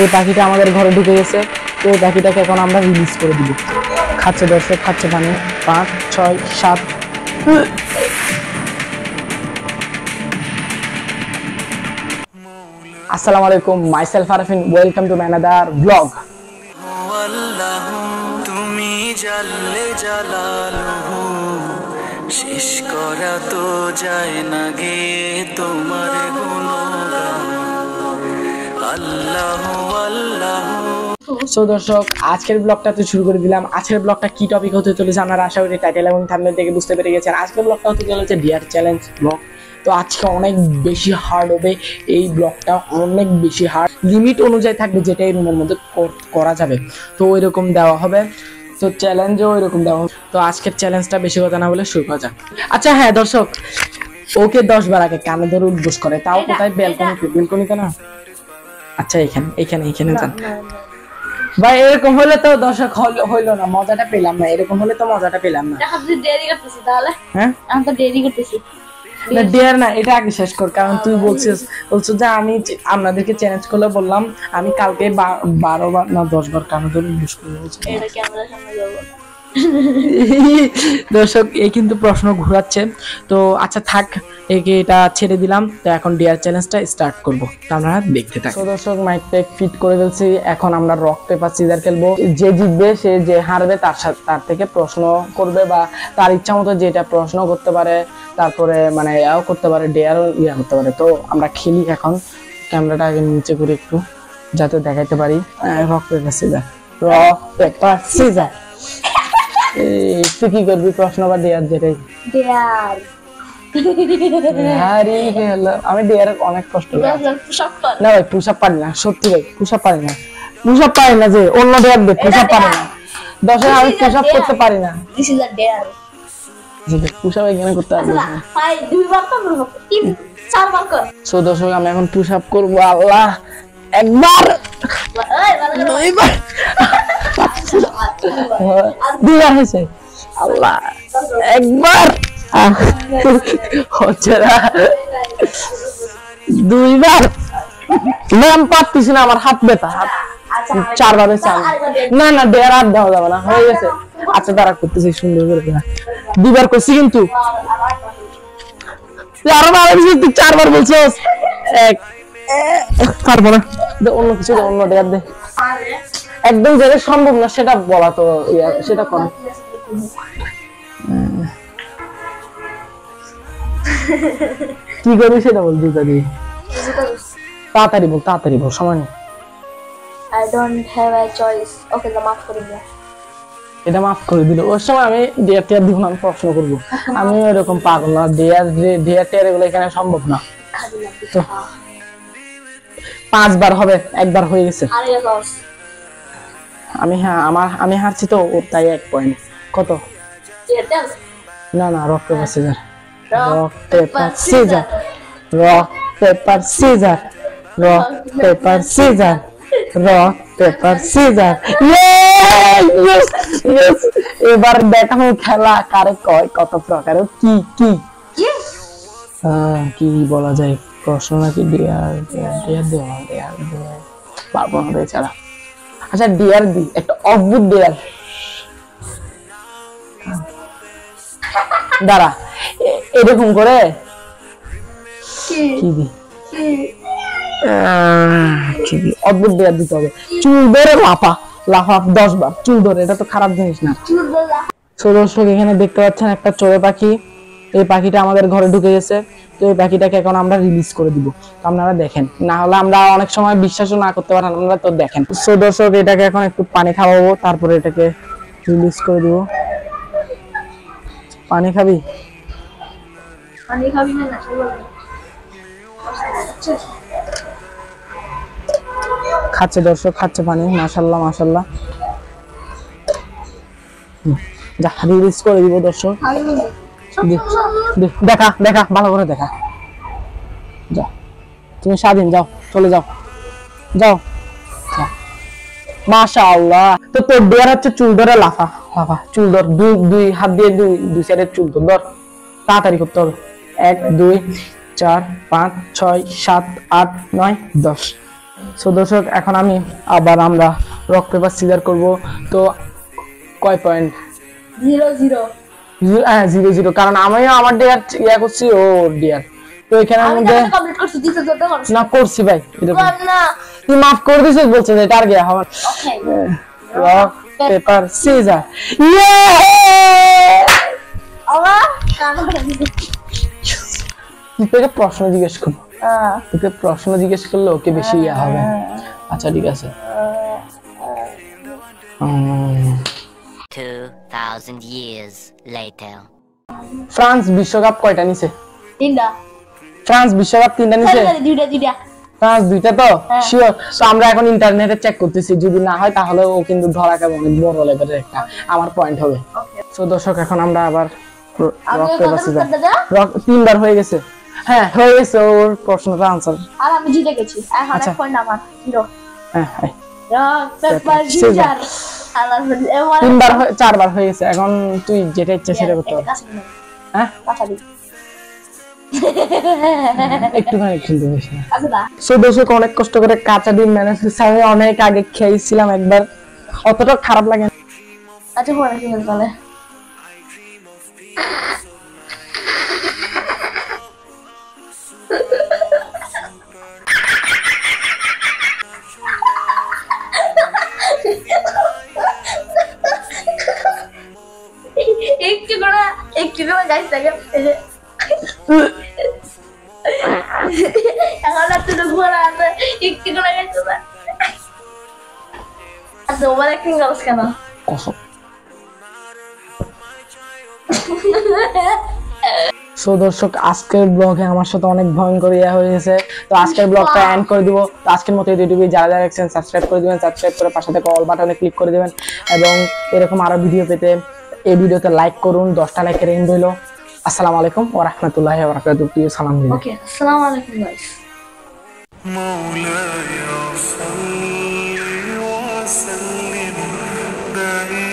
এই পাখিটা আমাদের ঘরে ঢুকে গেছে। তো এই পাখিটাকে এখন আমরা রিলিজ করে দিব। খাচ্ছে দর্শক, খাচ্ছে পানি। 5 6 7। আসসালামু আলাইকুম, myself Arafin, welcome to another blog. তুমি জানলে জালালুহু শেষ করা তো যায় না গে তোমার গুণগান। আল্লাহু আল্লাহু। সো দর্শক, আজকের ব্লগটা তো শুরু করে দিলাম। আজকের ব্লগটা কি টপিক হতে চলেছে আপনারা আশা করি টাইটেল এবং থাম্বনেল দেখে বুঝতে পেরে গেছেন। আজকের ব্লগটা হতে চলেছে ডিয়ার চ্যালেঞ্জ ব্লগ। তো আজকে অনেক বেশি হার্ড হবে এই ব্লগটা, অনেক বেশি হার্ড। লিমিট অনুযায়ী থাকবে যেটা এই রুমের মধ্যে করা যাবে, তো ওই রকম দেওয়া হবে। তো চ্যালেঞ্জও ওই রকম দেওয়া হবে। তো আজকের চ্যালেঞ্জটা বেশি কথা না বলে শুরু করা যাক। আচ্ছা হ্যাঁ দর্শক, ওকে 10 বার আগে কানে ধরে উদ্বোস করে, তাও কোথায়? বেলকনিতে না। আচ্ছা এখানে যান ভাই। এরকম হলে তো দর্শক হইলো না, মজাটা পেলাম না। এরকম হলে তো মজাটা পেলাম না। হ্যাঁ ডেয়ার না, এটা আগে শেষ কর। কারণ তুই বলছো যে আমি আপনাদেরকে চ্যালেঞ্জ করলে বললাম আমি কালকে 12 বার না 10 বার কানে ধরে উদ্বোস করে বলছি। দর্শক এই কিন্তু প্রশ্ন ঘুরাচ্ছে। তো আচ্ছা থাক, একে এটা ছেড়ে দিলাম। তো এখন ডিয়ার চ্যালেঞ্জটা স্টার্ট করব, তো আপনারা দেখতে থাকুন। তো দর্শক মাইক টেক ফিট করে ফেলছি। এখন আমরা রক পেপার সিজার খেলবো। যে জিতবে, সে যে হারবে তার থেকে প্রশ্ন করবে, বা তার ইচ্ছা মতো যেটা প্রশ্ন করতে পারে, তারপরে মানে ইয়াও করতে পারে, ডেয়ারও ইয়া করতে পারে। তো আমরা খেলি এখন। ক্যামেরাটা আগে নিচে করে একটু যাতে দেখাইতে পারি। Rock paper scissor, rock paper scissor. তুই কি করবি, প্রশ্ন বা ডেয়ার? যেটাই আমি ডেয়ার অনেক কষ্ট না ভাই, পুশ আপ পারি না, সত্যি ভাই পুশ আপ পারি না। পুশ আপ পারি না, যে অন্য ডেয়ার দে, পুশ আপ পারি না। দর্শক আমি পুশ আপ করতে পারি না। This is a dare. Push up এখানে করতে পারবো না ভাই, 2 বার করব, 3 4 বার কর। সো দর্শক আমি এখন পুশ আপ করব। আল্লাহ, একবার, দুইবার, 2 বার হয়েছে। আল্লাহ, একবার হচ্ছে না, 2 বার। নাম পাচ্ছি না, আমার হাত ব্যথা। 4 বার হয়েছে। না না ডেয়ার আর দেওয়া যাবে না, হয়ে গেছে। আচ্ছা তারা করতেছি সুন্দর করে। 2 বার করছি কিন্তু আরো 4 বার বলছিস। পারবো না, অন্য কিছু দে, অন্য ডেয়ার দে। একদম যেটা সম্ভব না সেটা বলা, তো সেটা কর। কি করবি সেটা বল, তাড়াতাড়ি বল, সময় নেই। I don't have a choice. Okay, মাফ করে দিও। এটা মাফ করে দিল। ওর সময় আমি ডেয়ার টেয়ার দিব না, আমি প্রশ্ন করবো। আমি এরকম পাগল না, ডেয়ার টেয়ার এগুলো এখানে সম্ভব না। তো 5 বার হবে, একবার হয়ে গেছে। আমি হারছি তো, তাই 1 পয়েন্ট। কত? না না, rock paper scissor, rock paper scissor, rock paper scissor, rock paper scissor, rock paper scissor. এবার দেখাবো খেলা কারে কয় কত প্রকার। কি কি কি বলা যায়, প্রশ্ন নাকি ডিয়ার দেওয়া? পারবো না বেচারা। আচ্ছা ডিয়ার দি, একটা অদ্ভুত ডিয়ার। দাঁড়া, এরকম করে কি দি, অদ্ভুত ডিয়ার দিতে হবে। চুল ধরে লাফা 10 বার, চুল ধরে। এটা তো খারাপ জিনিস না। দর্শক এখানে দেখতে পাচ্ছেন একটা চড়ুই পাখি। এই পাখিটা আমাদের ঘরে ঢুকে গেছে। তো এই পাখিটাকে এখন আমরা রিলিজ করে দিব। তো আপনারা দেখেন, না হলে আমরা অনেক সময় বিশ্বাসও না করতে পারেন। আপনারা তো দেখেন। সো দর্শক এটাকে এখন একটু পানি খাওয়াবো, তারপরে এটাকে রিলিজ করে দিব। পানি খাবি? পানি খাবি না? খাচ্ছে দর্শক, খাচ্ছে পানি। মাশাআল্লাহ মাশাআল্লাহ। যা রিলিজ করে দিব দর্শক। দেখা দেখা ভালো করে দেখা। যা, তুমি স্বাধীন, যাও, চলে যাও, যাও। মাশাআল্লাহ। তো তোর ডেয়ার হচ্ছে চুল ধরে লাফা, চুল ধর। দুই হাত দিয়ে দুই সাইডের চুল ধর। তাড়াতাড়ি করতে হবে। 1 2 4 5 6 7 8 9 10। সো দর্শক এখন আমরা রক পেপার সিজার করব। তো কয় পয়েন্ট? 0-0 হ্যাঁ 0-0, কারণ আমিও আমার ডিয়ার করছি ও ডিয়ার। তো এখানের মধ্যে কমপ্লিট করছি, দিতে যত করছ না করছি ভাই, না। তুই মাফ করে দিছিস বলছে যে টার্গেট আমার। ওকে, রক পেপার সিজার, ইয়ে আবার কানো তোকে প্রশ্ন জিজ্ঞেস করবো, তোকে প্রশ্ন জিজ্ঞেস করলে ওকে বেশি ইয়া হবে। আচ্ছা ঠিক আছে। 2000 years later. ফ্রান্স বিশ্বকাপ কয়টা নিছে? 3টা, ফ্রান্স বিশ্বকাপ 3টা নিছে। 2টা। ফ্রান্স 2টা তো শিওর। তো আমরা এখন ইন্টারনেটে চেক করতেছি, যদি না হয় তাহলে ও কিন্তু ধরা খাবে অনেক বড় লেভেলের একটা, আমার পয়েন্ট হবে। তো দর্শক এখন আমরা আবার রক পেপার সিজার, রক 3বার হয়ে গেছে। হ্যাঁ হয়ে গেছে, ওর প্রশ্নটা আনসার। আর আমি জিতে গেছি, এখন আচ্ছা। এক পয়েন্ট আমার 0। হ্যাঁ হ্যাঁ রক পেপার সিজার, আলার 4বার হয়ে গেছে। এখন তুই যেটা ইচ্ছা সেটা করতে হবে। হ্যাঁ একটুখানি খেলতে বেশি না। সো দর্শক অনেক কষ্ট করে কাঁচা ডিম ম্যানেজ করছি, আমি অনেক আগে খেয়েছিলাম একবার, অতটা খারাপ লাগে না। আচ্ছা পরে কি বলে একটু করে গাইস থাকে এই যে এখন আর তো ঘোরা আছে, একটু করে গাইছে না। আচ্ছা ওভার অ্যাক্টিং করছ কেন? কসম। সো দর্শক আজকের ব্লগে আমার সাথে অনেক ভয়ঙ্কর ইয়া হয়ে গেছে। তো আজকের ব্লগটা এন্ড করে দিব। তো আজকের মতো ইউটিউবে যারা দেখছেন সাবস্ক্রাইব করে দিবেন, সাবস্ক্রাইব করে পাশে থাকা অল বাটনে ক্লিক করে দিবেন, এবং এরকম আরো ভিডিও পেতে এই ভিডিওতে লাইক করুন, 10টা লাইকের রেঞ্জ হইলো। আসসালামু আলাইকুম ওয়া রাহমাতুল্লাহি ওয়া বারাকাতুহু। প্রিয় সালাম দিন। ওকে, আসসালামু আলাইকুম গাইস। مولاي صل وسلم دائما